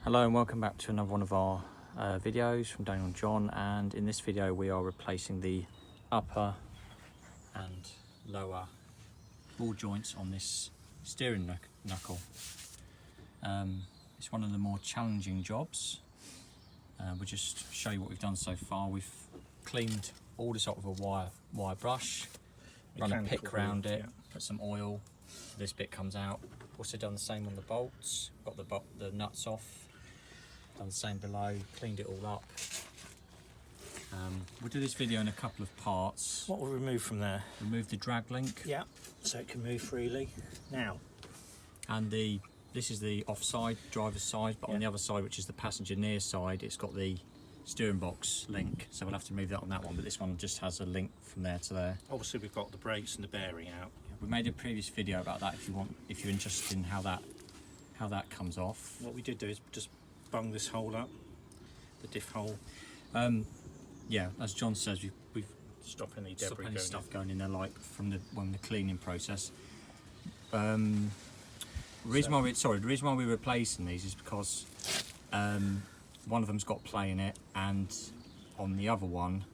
Hello and welcome back to another one of our videos from Daniel and John, and in this video we are replacing the upper and lower ball joints on this steering knuckle. It's one of the more challenging jobs. We'll just show you what we've done so far. We've cleaned all this up with a wire brush, run a pick around it, put some oil, this bit comes out. Also done the same on the bolts, got the nuts off, done the same below, cleaned it all up. We'll do this video in a couple of parts. What we'll remove from there? Remove the drag link. Yeah, so it can move freely. Now. And this is the offside, driver's side, but on the other side, which is the passenger near side, it's got the steering box link, so we'll have to move that on that one, but this one just has a link from there to there. Obviously we've got the brakes and the bearing out. We made a previous video about that if you're interested in how that comes off. What we did do is just bung this hole up, the diff hole. Yeah, as John says, we've stopped any debris going in there, like from the cleaning process. The reason why we're replacing these is because one of them's got play in it, and on the other one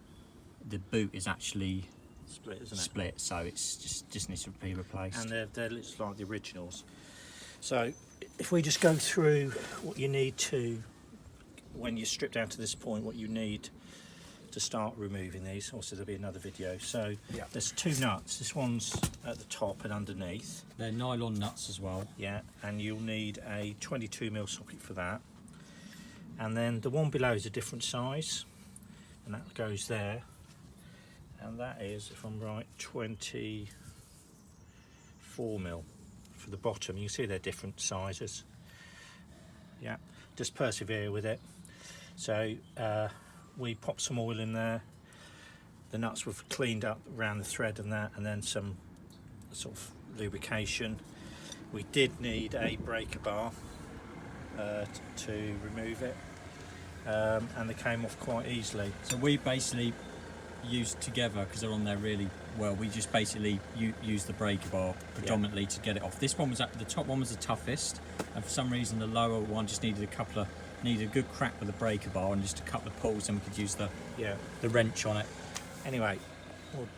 the boot is actually split, isn't it? Split, so it's just needs to be replaced. And they're literally like the originals. So if we just go through what you need to, when you're stripped down to this point, what you need to start removing these. Also there'll be another video. So there's two nuts. This one's at the top and underneath. They're nylon nuts as well. Yeah, and you'll need a 22mm socket for that. And then the one below is a different size, and that goes there. And that is, if I'm right, 24mm for the bottom. You can see they're different sizes. Yeah, just persevere with it. So we popped some oil in there. The nuts were cleaned up around the thread and that, and then some sort of lubrication. We did need a breaker bar to remove it, and they came off quite easily. So we basically used together, because they're on there really well, we just basically used the breaker bar predominantly to get it off. This one was the top one was the toughest, and for some reason the lower one just needed a good crack with the breaker bar and just a couple of pulls, and we could use the wrench on it. Anyway, we'll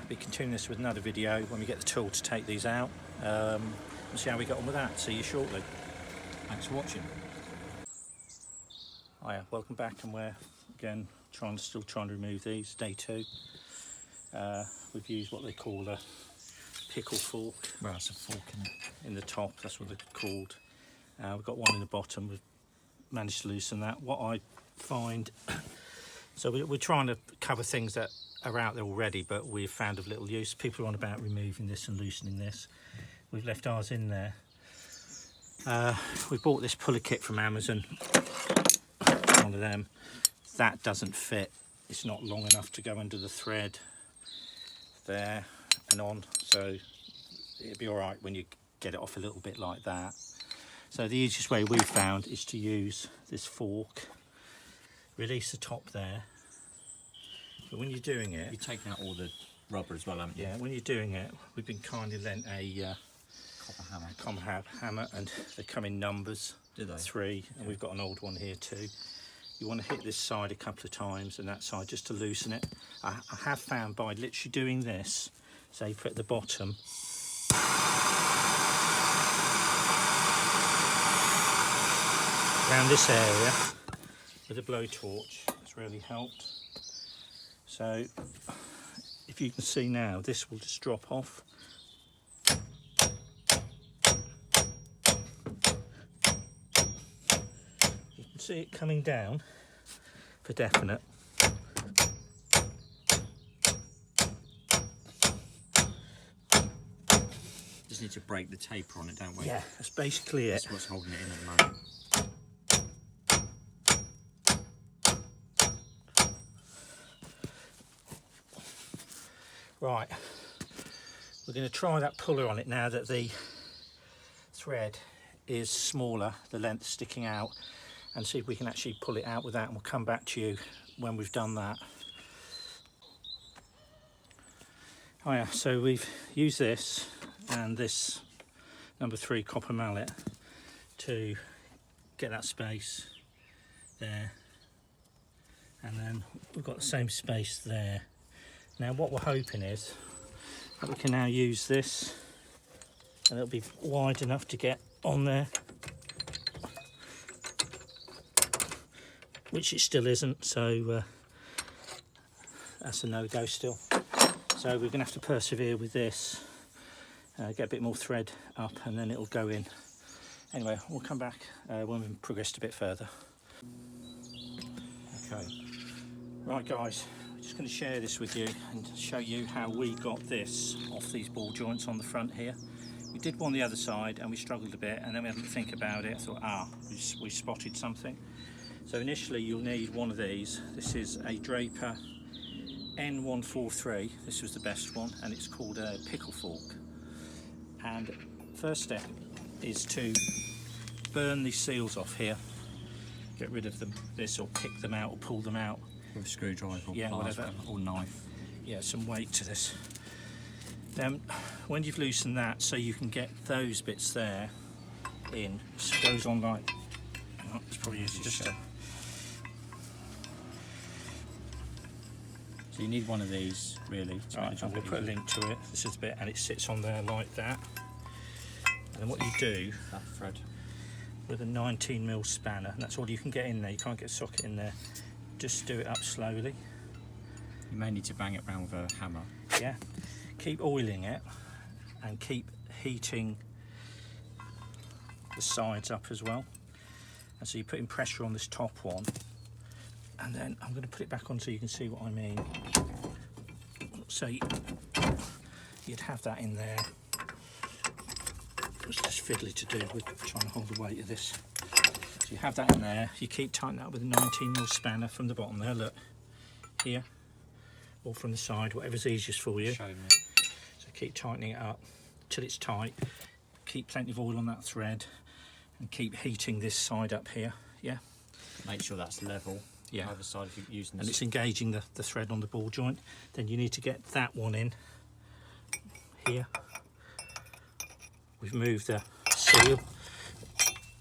be continuing this with another video when we get the tool to take these out, and see how we got on with that. See you shortly. Thanks for watching. Hiya, welcome back, and we're again still trying to remove these. Day 2. We've used what they call a pickle fork. Well, it's a fork in the top, that's what they're called. We've got one in the bottom. We've managed to loosen that. What I find, so we're trying to cover things that are out there already, but we've found of little use. People are on about removing this and loosening this. We've left ours in there. We bought this puller kit from Amazon, one of them. That doesn't fit. It's not long enough to go under the thread there and on, so it'll be all right when you get it off a little bit like that. So the easiest way we've found is to use this fork, release the top there, but when you're doing it, you've taken out all the rubber as well, haven't you? Yeah, when you're doing it, we've been kindly lent a copper hammer, and they come in numbers. Do they? 3, and we've got an old one here too. You want to hit this side a couple of times and that side just to loosen it. I have found by literally doing this, say put at the bottom, around this area with a blowtorch, it's really helped. So if you can see now, this will just drop off. You can see it coming down for definite. Just need to break the taper on it, don't we? Yeah, that's basically it. That's what's holding it in at the moment. Right, we're going to try that puller on it now that the thread is smaller, the length sticking out, and see if we can actually pull it out with that, and we'll come back to you when we've done that. Oh yeah, so we've used this and this number 3 copper mallet to get that space there, and then we've got the same space there. Now what we're hoping is that we can now use this, and it'll be wide enough to get on there, which it still isn't, so that's a no-go still. So we're going to have to persevere with this, get a bit more thread up, and then it'll go in. Anyway, we'll come back when we've progressed a bit further. Okay, right guys, I'm just going to share this with you and show you how we got this off these ball joints on the front here. We did one the other side and we struggled a bit, and then we had to think about it. I thought, we spotted something. So initially you'll need one of these. This is a Draper N143. This was the best one, and it's called a pickle fork. And first step is to burn these seals off here, get rid of them, this, or pick them out or pull them out with a screwdriver or whatever, or knife. Yeah, some weight to this. Then when you've loosened that, so you can get those bits there in, it goes on like, it's probably easy just to. So you need one of these, really. Right, I'm going to put a link to it. This is the bit, and it sits on there like that. And then what you do, that thread, with a 19mm spanner, and that's all you can get in there. You can't get a socket in there. Just do it up slowly. You may need to bang it around with a hammer. Yeah. Keep oiling it, and keep heating the sides up as well. And so you're putting pressure on this top one. And then I'm going to put it back on so you can see what I mean. So you'd have that in there. It's just fiddly to do with trying to hold the weight of this. So you have that in there. You keep tightening that with a 19mm spanner from the bottom there, look, here, or from the side, whatever's easiest for you. Show me. So keep tightening it up till it's tight. Keep plenty of oil on that thread, and keep heating this side up here, yeah? Make sure that's level. Yeah. Either side if you're using this. And it's engaging the thread on the ball joint. Then you need to get that one in here. We've moved the seal.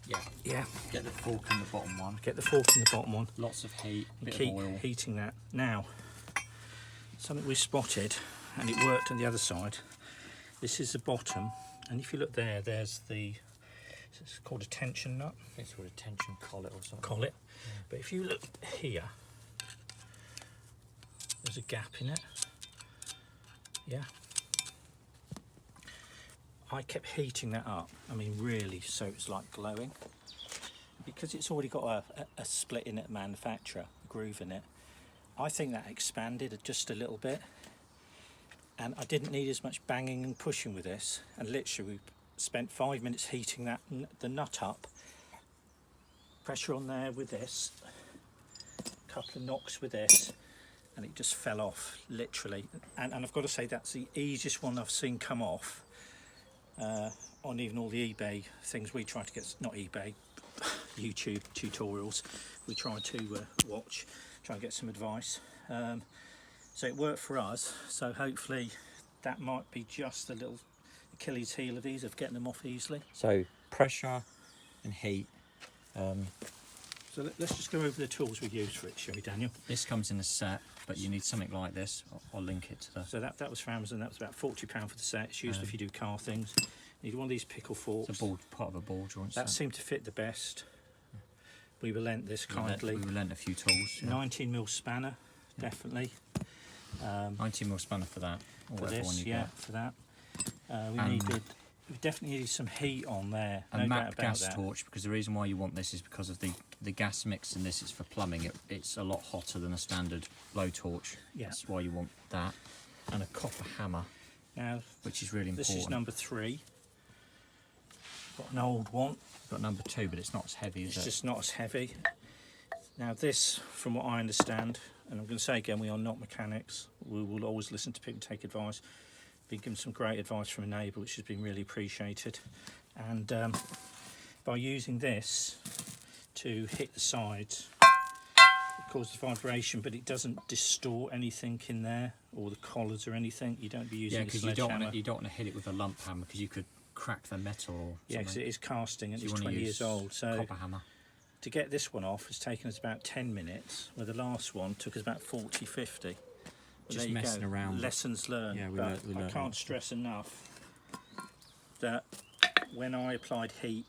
Yeah. Yeah. Get the fork in the bottom one. Get the fork in the bottom one. Lots of heat, bit Keep of oil. heating that. Now, something we spotted, and it worked on the other side. This is the bottom, and if you look there, there's the, it's called a tension nut. I think it's called a tension collet or something. Collet. Yeah. But if you look here, there's a gap in it. Yeah. I kept heating that up, I mean really, so it's like glowing. Because it's already got a split in it manufacturer, a groove in it, I think that expanded just a little bit. And I didn't need as much banging and pushing with this, and literally we spent 5 minutes heating that the nut up. Pressure on there with this, a couple of knocks with this, and it just fell off, literally. And I've got to say that's the easiest one I've seen come off. On even all the eBay things we try to get, not eBay, YouTube tutorials, we try to watch, try and get some advice. So it worked for us, so hopefully that might be just a little Achilles heel of these, of getting them off easily. So pressure and heat. So let's just go over the tools we use for it, shall we, Daniel? This comes in a set, but you need something like this. I'll link it to the... So that was for Amazon, that was about £40 for the set. It's used if you do car things. You need one of these pickle forks. It's a ball, part of a ball joint. That seemed to fit the best. We relent this kindly. We relent a few tools. Yeah. 19mm spanner, definitely. 19mm spanner for that. Or For whatever this, one you yeah, get. for that. We definitely needed some heat on there. A no MAP doubt about gas that. torch, because the reason why you want this is because of the gas mix in this is for plumbing. It's a lot hotter than a standard blow torch. Yeah. That's why you want that. And a copper hammer, Now, which is really important. this is number 3. Got an old one. Got number 2, but it's not as heavy, is It's it? just not as heavy. Now this, from what I understand, and I'm going to say again, we are not mechanics. We will always listen to people, take advice. Been given some great advice from a neighbour, which has been really appreciated. And by using this to hit the sides, it causes vibration, but it doesn't distort anything in there, or the collars or anything. You don't be using a sledgehammer. You don't want to hit it with a lump hammer, because you could crack the metal or yeah, because something. it is casting and So it's you wanna 20 use years old. So copper hammer. to get this one off has taken us about 10 minutes, where the last one took us about 40, 50. Just messing around. Lessons learned. Yeah, we but learned I can't stress enough that when I applied heat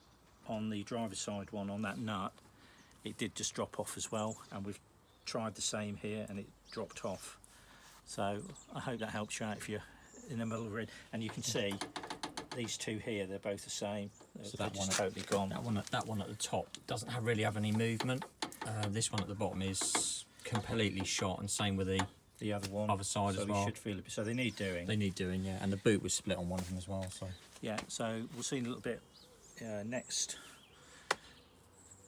on the driver's side one on that nut, it did just drop off as well, and we've tried the same here and it dropped off. So I hope that helps you out if you're in the middle of it. And you can see these two here, they're both the same. So they're that one totally gone. That one at the top doesn't really have any movement. This one at the bottom is completely shot, and same with the other one, other side as well. So we should feel it. So they need doing. They need doing, yeah. And the boot was split on one of them as well. So yeah. So we'll see in a little bit. Next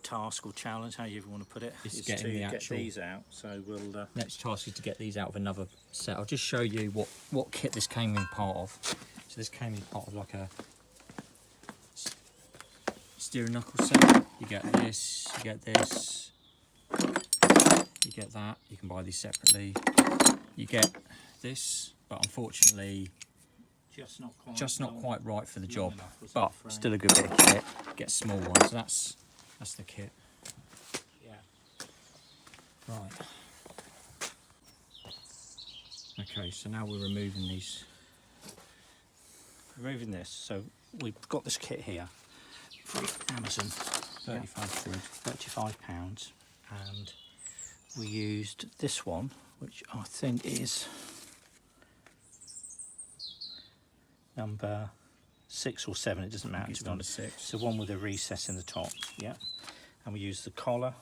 task or challenge, however you want to put it, is to get these out. So we'll. Next task is to get these out of another set. I'll just show you what kit this came in part of. So this came in part of like a steering knuckle set. You get this, you get this, you get that. You can buy these separately. You get this, but unfortunately just not quite right for the job, but still a good bit of kit. Get a small one, so that's the kit. Yeah. Right. Okay, so now we're removing these. Removing this, so we've got this kit here from Amazon, 35 £35, and we used this one, which I think is number 6 or 7, it doesn't matter. It's number 6. It's the one with a recess in the top, yeah. And we use the collar,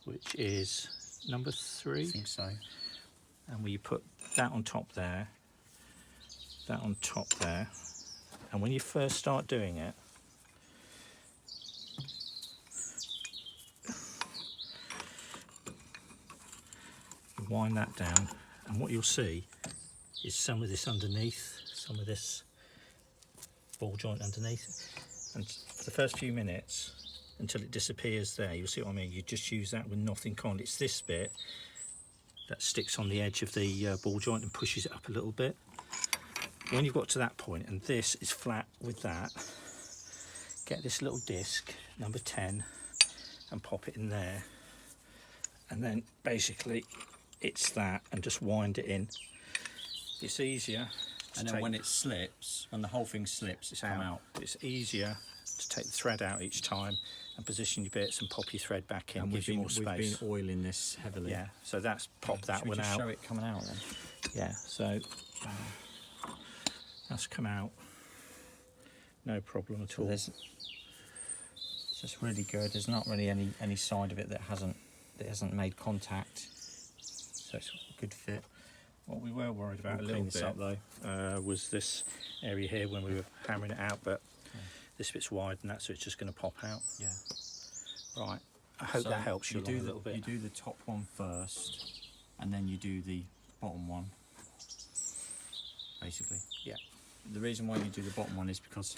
which is number 3. I think so. And we put that on top there, that on top there. And when you first start doing it, you wind that down, and what you'll see is some of this underneath, some of this ball joint underneath, and for the first few minutes until it disappears there, you'll see what I mean. You just use that with nothing on. It's this bit that sticks on the edge of the ball joint and pushes it up a little bit. When you've got to that point and this is flat with that, get this little disc, number 10, and pop it in there, and then basically it's that, and just wind it in. It's easier. And then when it slips, when the whole thing slips, it's out. It's easier to take the thread out each time and position your bits and pop your thread back in. And gives you more space. We've been oiling this heavily. Yeah, so that's popped that one out. Should we just show it coming out then? Yeah, so that's come out. No problem at all. So it's really good. There's not really any side of it that hasn't made contact. So it's a good fit. What we were worried about a little bit up, though. Was this area here when we were hammering it out, but this bit's wide and that's so it's just going to pop out. Yeah. Right. I hope that helps you a little bit. You do the top one first, and then you do the bottom one. Basically. Yeah. The reason why you do the bottom one is because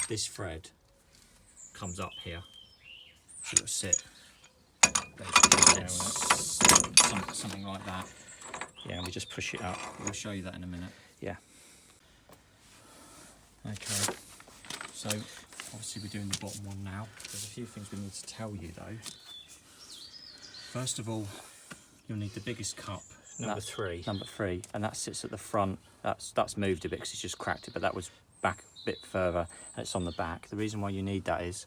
this thread comes up here, so it'll sit. Something like that. Yeah, and we just push it up. We'll show you that in a minute. Yeah. Okay. So obviously we're doing the bottom one now. There's a few things we need to tell you though. First of all, you'll need the biggest cup. Number 3. Number 3, and that sits at the front. That's moved a bit because it's just cracked it, but that was back a bit further, and it's on the back. The reason why you need that is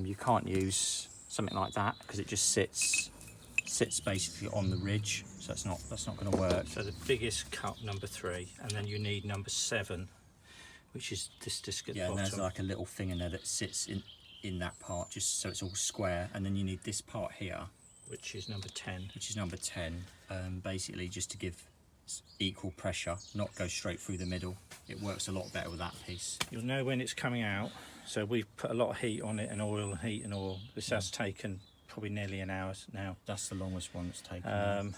you can't use something like that because it just sits basically on the ridge, so that's not going to work. So the biggest cup, number 3, and then you need number 7, which is this disc at the bottom. Yeah, and there's like a little thing in there that sits in that part, just so it's all square, and then you need this part here, which is number 10. Which is number 10, basically just to give equal pressure, not go straight through the middle. It works a lot better with that piece. You'll know when it's coming out. So we've put a lot of heat on it, and oil and heat and oil. This has taken probably nearly an hour now. That's the longest one it's taken.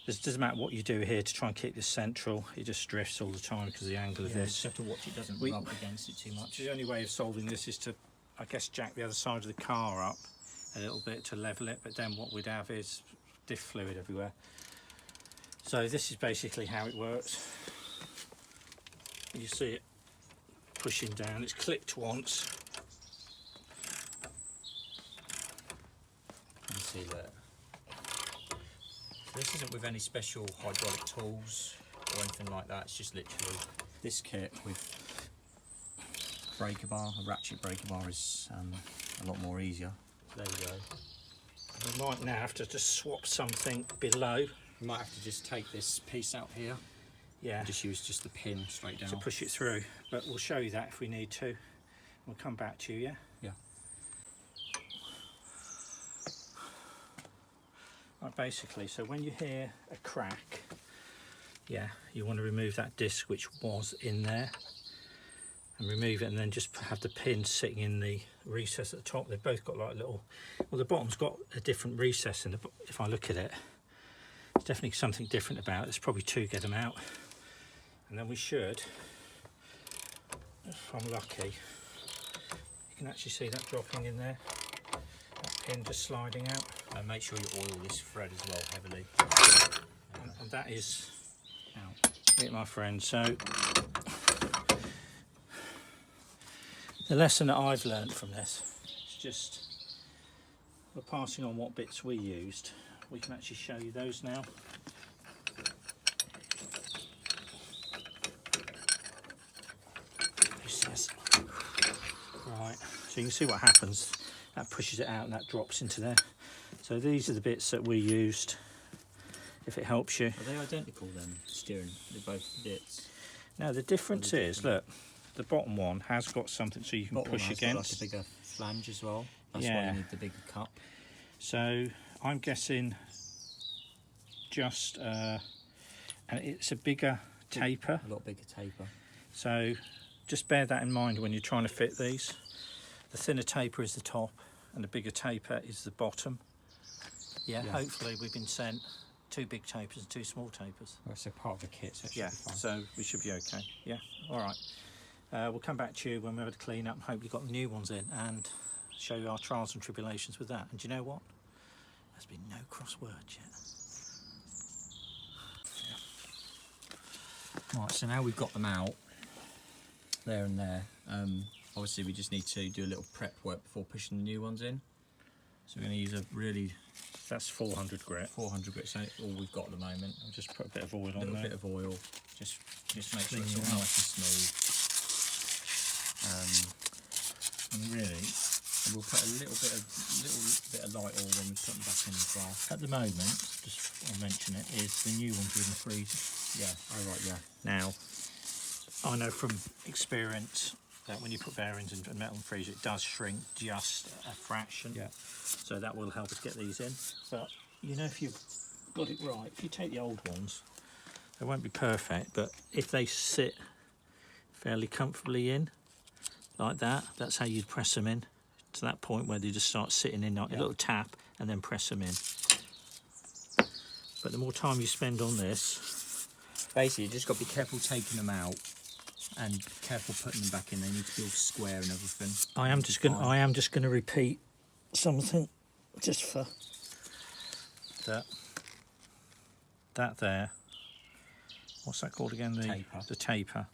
It doesn't matter what you do here to try and keep this central. It just drifts all the time because of the angle of this. You just have to watch it doesn't rub against it too much. The only way of solving this is to, I guess, jack the other side of the car up a little bit to level it, but then what we'd have is diff fluid everywhere. So this is basically how it works. You see it pushing down. It's clicked once, see that. So this isn't with any special hydraulic tools or anything like that. It's just literally this kit with breaker bar. A ratchet breaker bar is a lot more easier. There you go. We might now have to just swap something below. You might have to just take this piece out here. Yeah. And just use just the pin straight down to push it through. But we'll show you that if we need to. We'll come back to you, yeah? Yeah. Right, basically, so when you hear a crack, yeah, you want to remove that disc which was in there and remove it, and then just have the pin sitting in the recess at the top. They've both got like little, well, the bottom's got a different recess in the, if I look at it, there's definitely something different about it. There's probably two, get them out. And then we should, if I'm lucky, you can actually see that dropping in there, that pin just sliding out. And make sure you oil this thread as well heavily. And that is out. It, my friend. So the lesson that I've learned from this is just, we're passing on what bits we used. We can actually show you those now. Right, so you can see what happens. That pushes it out and that drops into there. So these are the bits that we used, if it helps you. Are they identical then, steering? They're both bits? Now the difference is, look, the bottom one has got something so you can push against. Got like a bigger flange as well. That's Yeah. why you need the bigger cup. So I'm guessing just, and it's a bigger taper. A lot bigger taper. So just bear that in mind when you're trying to fit these. The thinner taper is the top and the bigger taper is the bottom. Yeah, Yeah. Hopefully we've been sent 2 big tapers and 2 small tapers. Well, it's a part of the kit, so it should Yeah, be fine. so we should be okay. Yeah, all right. We'll come back to you when we're able to clean up and hopefully got the new ones in and show you our trials and tribulations with that. And do you know what? There's been no cross words yet. Right, so now we've got them out, there and there. Obviously we just need to do a little prep work before pushing the new ones in. So we're going to use a really, That's 400 grit. 400 grit, so all we've got at the moment. I'll just put a bit of oil A on little there. bit of oil, just make sure clean it's all it out. nice and smooth. And really, we'll put a little bit of light oil when we put them back in as well. At the moment, just I'll mention it, is the new ones are in the freezer. Yeah, oh right, yeah. Now, I know from experience that when you put bearings in a metal freezer, it does shrink just a fraction. Yeah. So that will help us get these in. But you know, if you've got it right, if you take the old ones, they won't be perfect, but if they sit fairly comfortably in, like that, that's how you'd press them in to that point where they just start sitting in like a little tap and then press them in. But the more time you spend on this, Basically, you just got to be careful taking them out and careful putting them back in. They need to be all square and everything. I am just going to repeat something just for that there. What's that called again? The taper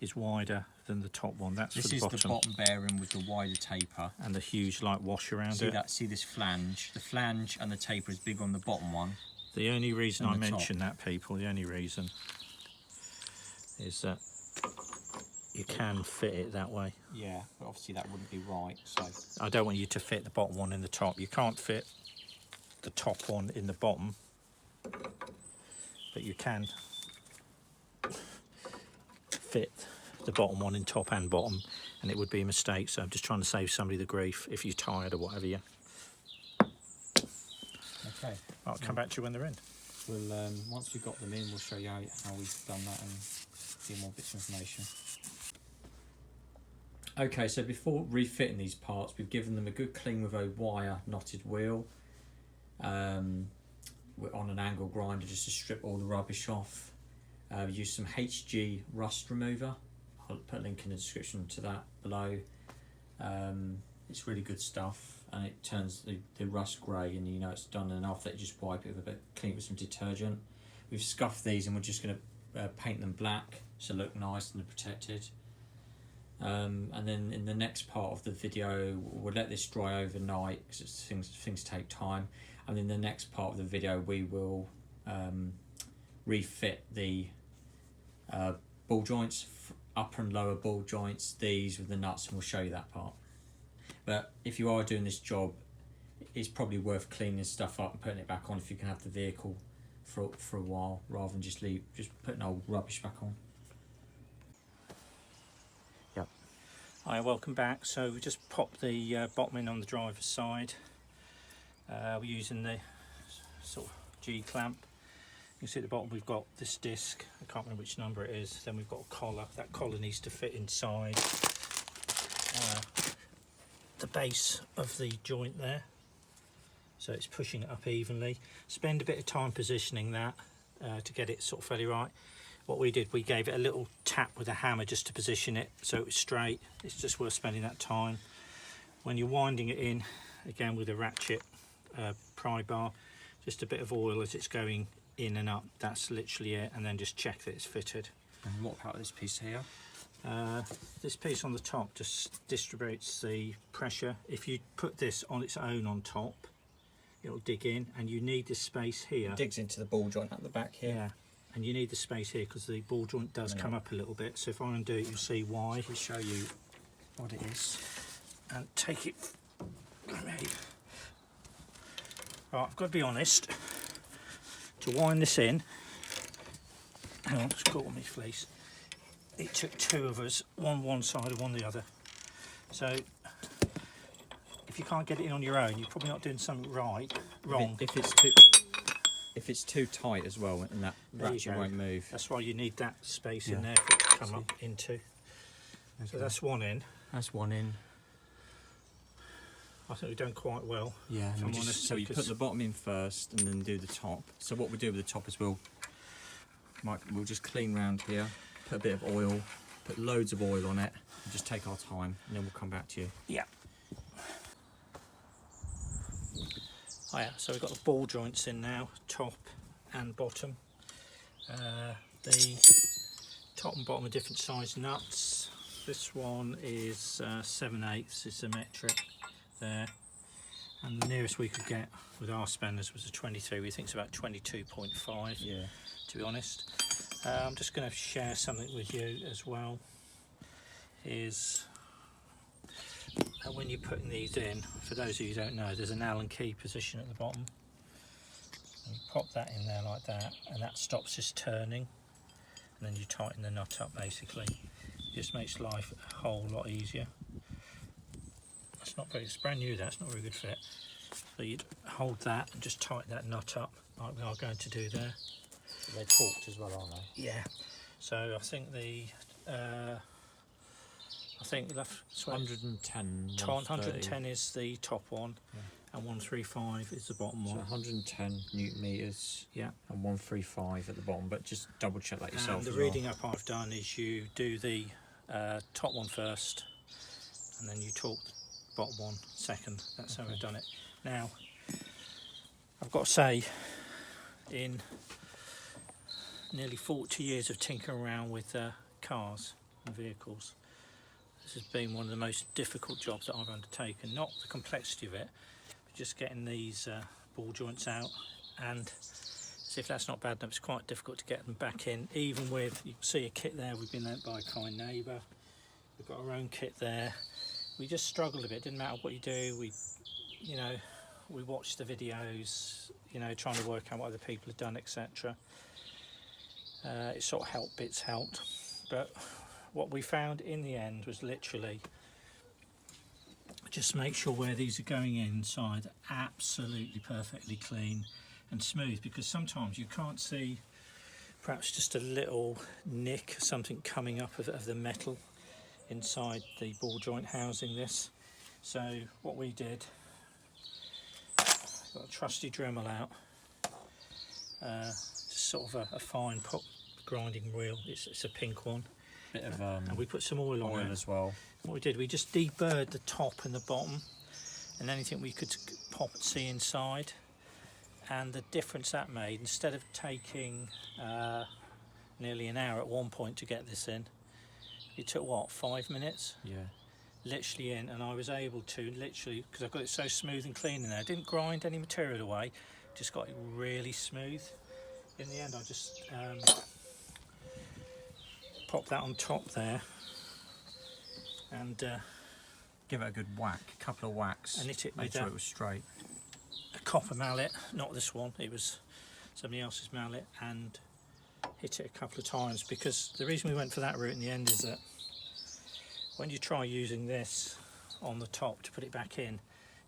is wider than the top one. That's This for the is bottom. the bottom bearing with the wider taper. And the huge light wash around See it. that? See this flange? The flange and the taper is bigger on the bottom one. The only reason And I the mention that, people, the only reason is that you can fit it that way. Yeah, but obviously that wouldn't be right. So I don't want you to fit the bottom one in the top. You can't fit the top one in the bottom, but you can fit the bottom one in top and bottom, and it would be a mistake. So I'm just trying to save somebody the grief if you're tired or whatever. Yeah. okay, I'll come back to you when they're in. we'll once we've got them in, we'll show you how we've done that and a few more bits of information. Okay, so before refitting these parts, we've given them a good clean with a wire knotted wheel. We're on an angle grinder just to strip all the rubbish off. We use some HG rust remover. I'll put a link in the description to that below. It's really good stuff, and it turns the rust grey, and you know it's done enough that you just wipe it with a bit, clean it with some detergent. We've scuffed these, and we're just going to paint them black so they look nice and they're protected. and then in the next part of the video we'll let this dry overnight because things take time, and in the next part of the video we will refit the ball joints, upper and lower ball joints, these with the nuts, and we'll show you that part. But if you are doing this job, it's probably worth cleaning stuff up and putting it back on if you can have the vehicle for a while, rather than just putting old rubbish back on. Yep. Hi, welcome back. So we just popped the bottom in on the driver's side. We're using the sort of G clamp. You can see at the bottom we've got this disc, I can't remember which number it is, then we've got a collar. That collar needs to fit inside the base of the joint there, so it's pushing it up evenly. Spend a bit of time positioning that to get it sort of fairly right. What we did, we gave it a little tap with a hammer just to position it so it was straight. It's just worth spending that time. When you're winding it in, again with a ratchet pry bar, just a bit of oil as it's going in and up, that's literally it, and then just check that it's fitted. And what about this piece here? This piece on the top just distributes the pressure. If you put this on its own on top, it'll dig in, and you need this space here. It digs into the ball joint at the back here. Yeah, and you need the space here because the ball joint does come up a little bit. So if I undo it, you'll see why. I'll show you what it is. And take it. Right, I've got to be honest. To wind this in, hang on, it's caught on my fleece. It took two of us, one side and one the other. So if you can't get it in on your own, you're probably not doing something wrong. If it's too tight as well, and that ratchet won't move. That's why you need that space in there for it to come up into. Okay. So that's one in. That's one in. I think we've done quite well. Yeah, so you put the bottom in first and then do the top. So what we do with the top is we'll just clean round here, put a bit of oil, put loads of oil on it, and just take our time, and then we'll come back to you. Yeah. Oh yeah, so we've got the ball joints in now, top and bottom. The top and bottom are different size nuts. This one is 7/8, it's a metric there, and the nearest we could get with our spanners was a 23. We think it's about 22.5. Yeah. To be honest, I'm just going to share something with you as well. Is when you're putting these in, for those of you who don't know, there's an Allen key position at the bottom. And you pop that in there like that, and that stops this turning, and then you tighten the nut up basically. It just makes life a whole lot easier. It's brand new, that's not a very good fit. So you'd hold that and just tighten that nut up like we are going to do there. They're torqued as well, aren't they? Yeah. So I think left 110. 110 is the top one, and 135 is the bottom one. So 110 newton meters. Yeah. And 135 at the bottom, but just double check that yourself. And the reading up I've done is you do the top one first, and then you torque the bottom one second. That's how we've done it. Now, I've got to say, in nearly 40 years of tinkering around with cars and vehicles, this has been one of the most difficult jobs that I've undertaken. Not the complexity of it, but just getting these ball joints out, and as if that's not bad enough, it's quite difficult to get them back in. Even with, you can see a kit there, we've been lent by a kind neighbour. We've got our own kit there. We just struggled a bit. Didn't matter what you do. We watched the videos, trying to work out what other people have done, etc. It sort of helped, bits helped, but what we found in the end was literally just make sure where these are going inside are absolutely perfectly clean and smooth, because sometimes you can't see perhaps just a little nick, something coming up of the metal inside the ball joint housing this. So what we did, got a trusty Dremel out, just sort of a fine pop grinding wheel. It's a pink one. Bit of and we put some oil on it as well. What we did, we just deburred the top and the bottom, and anything we could pop and see inside. And the difference that made, instead of taking nearly an hour at one point to get this in, It took what, 5 minutes? Yeah. Literally in, and I was able to literally, because I got it so smooth and clean in there, I didn't grind any material away, just got it really smooth. In the end, I just pop that on top there and give it a good whack, a couple of whacks, and hit it make with sure it was straight. a copper mallet, not this one, it was somebody else's mallet, and hit it a couple of times, because the reason we went for that route in the end is that when you try using this on the top to put it back in,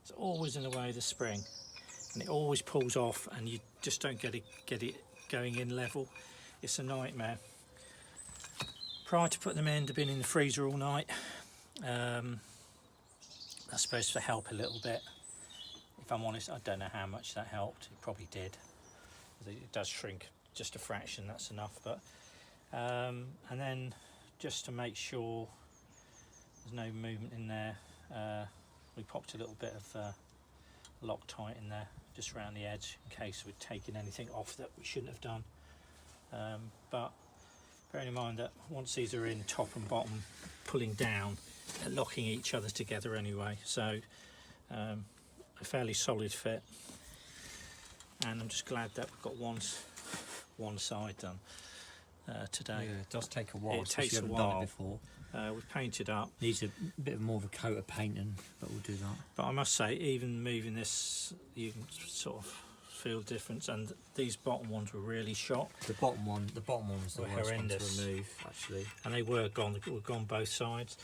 it's always in the way of the spring, and it always pulls off, and you just don't get it going in level. It's a nightmare. Prior to putting them in, they've been in the freezer all night. That's supposed to help a little bit. If I'm honest, I don't know how much that helped. It probably did. It does shrink just a fraction, that's enough. But and then just to make sure there's no movement in there, we popped a little bit of Loctite in there just around the edge in case we'd taken anything off that we shouldn't have done. But bearing in mind that once these are in top and bottom pulling down, they're locking each other together anyway, so a fairly solid fit, and I'm just glad that we've got one side done today. Yeah, it does take a while. It takes a done while. it before. We've painted up. Needs a bit more of a coat of painting, but we'll do that. But I must say, even moving this, you can sort of feel difference, and these bottom ones were really shot. The bottom one was the Were worst horrendous. one to remove, actually. And they were gone both sides.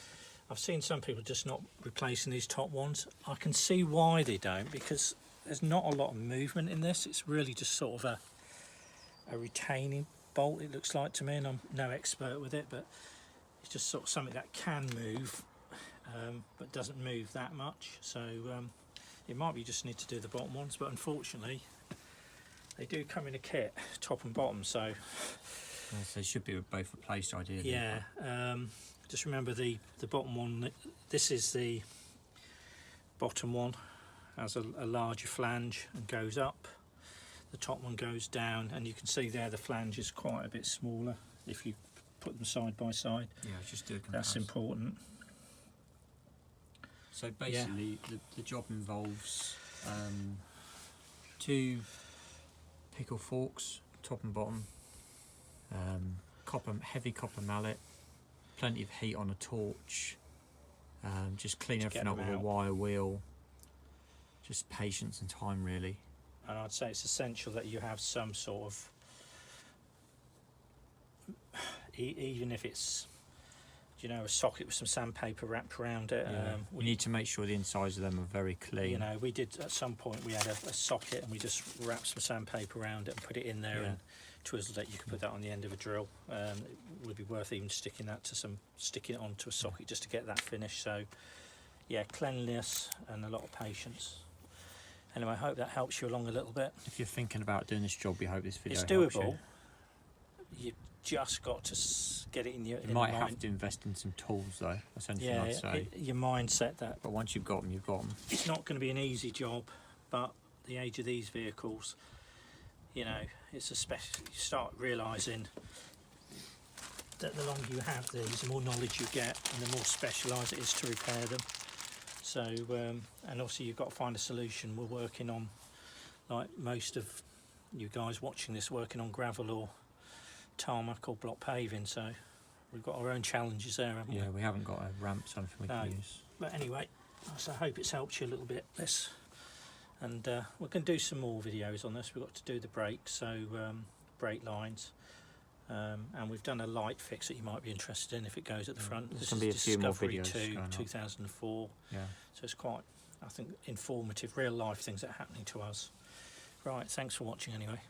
I've seen some people just not replacing these top ones. I can see why they don't, because there's not a lot of movement in this. It's really just sort of a retaining bolt, it looks like to me, and I'm no expert with it, but it's just sort of something that can move, but doesn't move that much. So it might be you just need to do the bottom ones, but unfortunately they do come in a kit, top and bottom, so Yeah, so they should be both replaced ideally. yeah. Just remember the bottom one, this is the bottom one, has a larger flange and goes up. The top one goes down, and you can see there the flange is quite a bit smaller if you put them side by side. Yeah, just do a That's comparison. important. So basically, the job involves 2 pickle forks, top and bottom, heavy copper mallet, plenty of heat on a torch, just clean To everything get up with them a out. wire wheel, just patience and time really. And I'd say it's essential that you have some sort of, even if it's, you know, a socket with some sandpaper wrapped around it. We need to make sure the insides of them are very clean. You know, we did at some point, we had a socket and we just wrapped some sandpaper around it and put it in there, Yeah. and twizzled it. You could put that on the end of a drill. It would be worth even sticking it onto a socket just to get that finish. So yeah, cleanliness and a lot of patience. Anyway, I hope that helps you along a little bit. If you're thinking about doing this job, we hope this video It's helps doable. you. You've just got to get it in your You might mind. have to invest in some tools though, that's anything Yeah, I'd say. your mindset that But once you've got them, you've got them. it's not going to be an easy job, but the age of these vehicles, you know, it's a special. You start realising that the longer you have these, the more knowledge you get, and the more specialised it is to repair them. So, and also you've got to find a solution. We're working on, like most of you guys watching this, working on gravel or tarmac or block paving. So we've got our own challenges there, haven't we? Yeah, we haven't got a ramp, something we can use. But anyway, so I hope it's helped you a little bit, this. And we're going to do some more videos on this. We've got to do the brakes, so brake lines. And we've done a light fix that you might be interested in if it goes at the front. There's This gonna be is a few more Discovery videos 2, going up. 2004. Yeah. So it's quite, I think, informative, real life things that are happening to us. Right, thanks for watching anyway.